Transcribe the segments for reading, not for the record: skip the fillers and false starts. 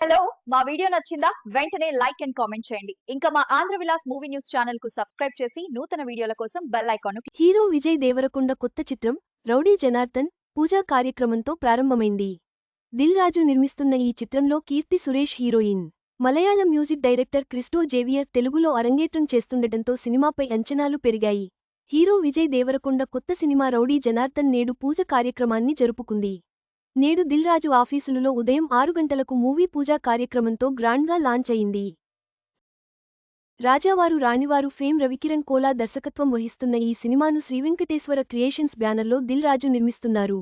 Hello మా video నచ్చిందా వెంటనే లైక్ అండ్ కామెంట్ చేయండి. ఇంకా మా Andhra Vilas movie news channel కు సబ్స్క్రైబ్ చేసి నూతన వీడియోల కోసం bell icon hero Vijay Deverakonda కొత్త చిత్రం రౌడీ జనార్దన్ పూజా కార్యక్రమంతో ప్రారంభమైంది. దిల్ రాజు నిర్మిస్తున్న ఈ చిత్రంలో Keerthy Suresh heroine. Malayalam music director Christo Xavier తెలుగులో అరంగేట్రం చేస్తుండటంతో సినిమాపై అంచనాలు పెరిగాయి. హీరో విజయ్ దేవరకొండ కొత్త సినిమా రౌడీ జనార్దన్ నేడు పూజ కార్యక్రమాన్ని జరుపుకుంది. నేడు దిల్ రాజు ఆఫీసులలో ఉదయం 6 గంటలకు మూవీ పూజా కార్యక్రమంతో గ్రాండ్గా లాంచ్ అయింది. రాజావారు రాణివారు ఫేమ్ రవికిరణ్ కోలా దర్శకత్వం వహిస్తున్న ఈ సినిమాను శ్రీవెంకటేశ్వర క్రియేషన్స్ బ్యానర్లో దిల్ రాజు నిర్మిస్తున్నారు.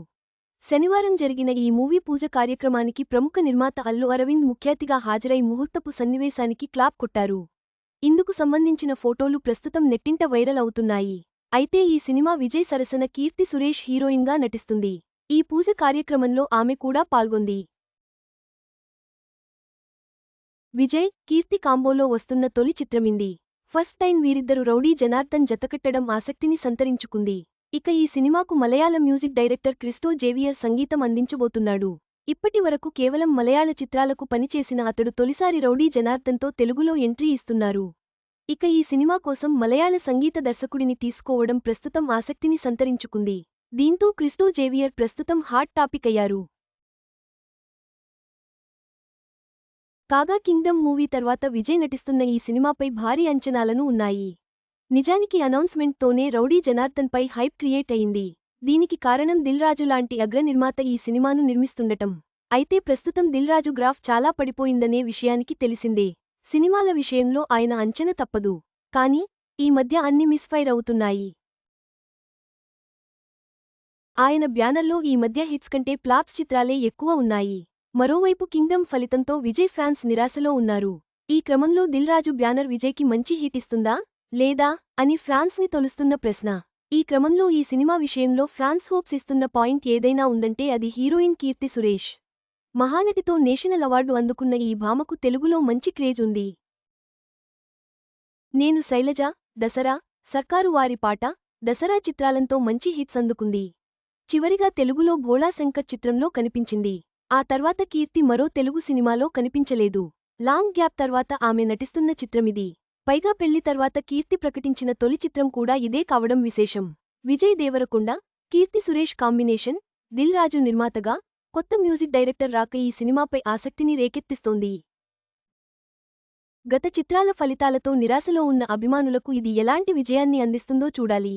శనివారం జరిగిన ఈ మూవీ పూజ కార్యక్రమానికి ప్రముఖ నిర్మాత అల్లు అరవింద్ ముఖ్యాతిథిగా హాజరై ముహూర్తపు సన్నివేశానికి క్లాప్ కొట్టారు. ఇందుకు సంబంధించిన ఫోటోలు ప్రస్తుతం నెట్టింట వైరల్ అవుతున్నాయి. అయితే ఈ సినిమా విజయ్ సరసన కీర్తి సురేష్ హీరోయిన్గా నటిస్తుంది. ఈ పూజ కార్యక్రమంలో ఆమె కూడా పాల్గొంది. విజయ్, కీర్తి కాంబోలో వస్తున్న తొలి చిత్రమింది. ఫస్ట్ టైం వీరిద్దరు రౌడీ జనార్దన్ జతకట్టడం ఆసక్తిని సంతరించుకుంది. ఇక ఈ సినిమాకు Malayalam music director Christo Xavier సంగీతం అందించబోతున్నాడు. ఇప్పటి వరకు కేవలం మలయాళ చిత్రాలకు పనిచేసిన అతడు తొలిసారి రౌడీ జనార్దన్తో తెలుగులో ఎంట్రీ ఇస్తున్నారు. ఇక ఈ సినిమా కోసం మలయాళ సంగీత దర్శకుడిని తీసుకోవడం ప్రస్తుతం ఆసక్తిని సంతరించుకుంది. దీంతో క్రిస్టో జేవియర్ ప్రస్తుతం హాట్ టాపిక్ అయ్యారు. కాగా కింగ్డమ్ మూవీ తర్వాత విజయ్ నటిస్తున్న ఈ సినిమాపై భారీ అంచనాలను ఉన్నాయి. నిజానికి అనౌన్స్మెంట్తోనే రౌడీ జనార్దన్పై హైప్ క్రియేట్ అయింది. దీనికి కారణం దిల్ రాజు లాంటి అగ్ర నిర్మాత ఈ సినిమాను నిర్మిస్తుండటం. అయితే ప్రస్తుతం దిల్ రాజు గ్రాఫ్ చాలా పడిపోయిందనే విషయానికి తెలిసిందే. సినిమాల విషయంలో ఆయన అంచనా తప్పదు. కానీ ఈ మధ్య అన్ని మిస్ఫైర్ అవుతున్నాయి. ఆయన బ్యానర్లో ఈ మధ్య హిట్స్ కంటే ఫ్లాప్స్ చిత్రాలే ఎక్కువ ఉన్నాయి. మరోవైపు కింగ్డమ్ ఫలితంతో విజయ్ ఫ్యాన్స్ నిరాశలో ఉన్నారు. ఈ క్రమంలో దిల్ రాజు బ్యానర్ విజయ్కి మంచి హిట్ ఇస్తుందా లేదా అని ఫ్యాన్స్ని తొలుస్తున్న ప్రశ్న. ఈ క్రమంలో ఈ సినిమా విషయంలో ఫ్యాన్స్ హోప్స్ ఇస్తున్న పాయింట్ ఏదైనా ఉందంటే అది heroine Keerthy Suresh. మహానటితో national award అందుకున్న ఈ భామకు తెలుగులో మంచి క్రేజ్ ఉంది. నేను శైలజ, దసరా, సర్కారు వారి పాట, దసరా చిత్రాలంతో మంచి హిట్స్ అందుకుంది. చివరిగా తెలుగులో భోళా శంకర్ చిత్రంలో కనిపించింది. ఆ తర్వాత కీర్తి మరో తెలుగు సినిమాలో కనిపించలేదు. లాంగ్ గ్యాప్ తర్వాత ఆమె నటిస్తున్న చిత్రమిది. పైగా పెళ్లి తర్వాత కీర్తి ప్రకటించిన తొలి చిత్రం కూడా ఇదే కావడం విశేషం. విజయ్ దేవరకొండ, కీర్తి సురేష్ కాంబినేషన్, దిల్ రాజు నిర్మాతగా కొత్త మ్యూజిక్ డైరెక్టర్ రాక ఈ సినిమాపై ఆసక్తిని రేకెత్తిస్తోంది. గత చిత్రాల ఫలితాలతో నిరాశలో ఉన్న అభిమానులకు ఇది ఎలాంటి విజయాన్ని అందిస్తుందో చూడాలి.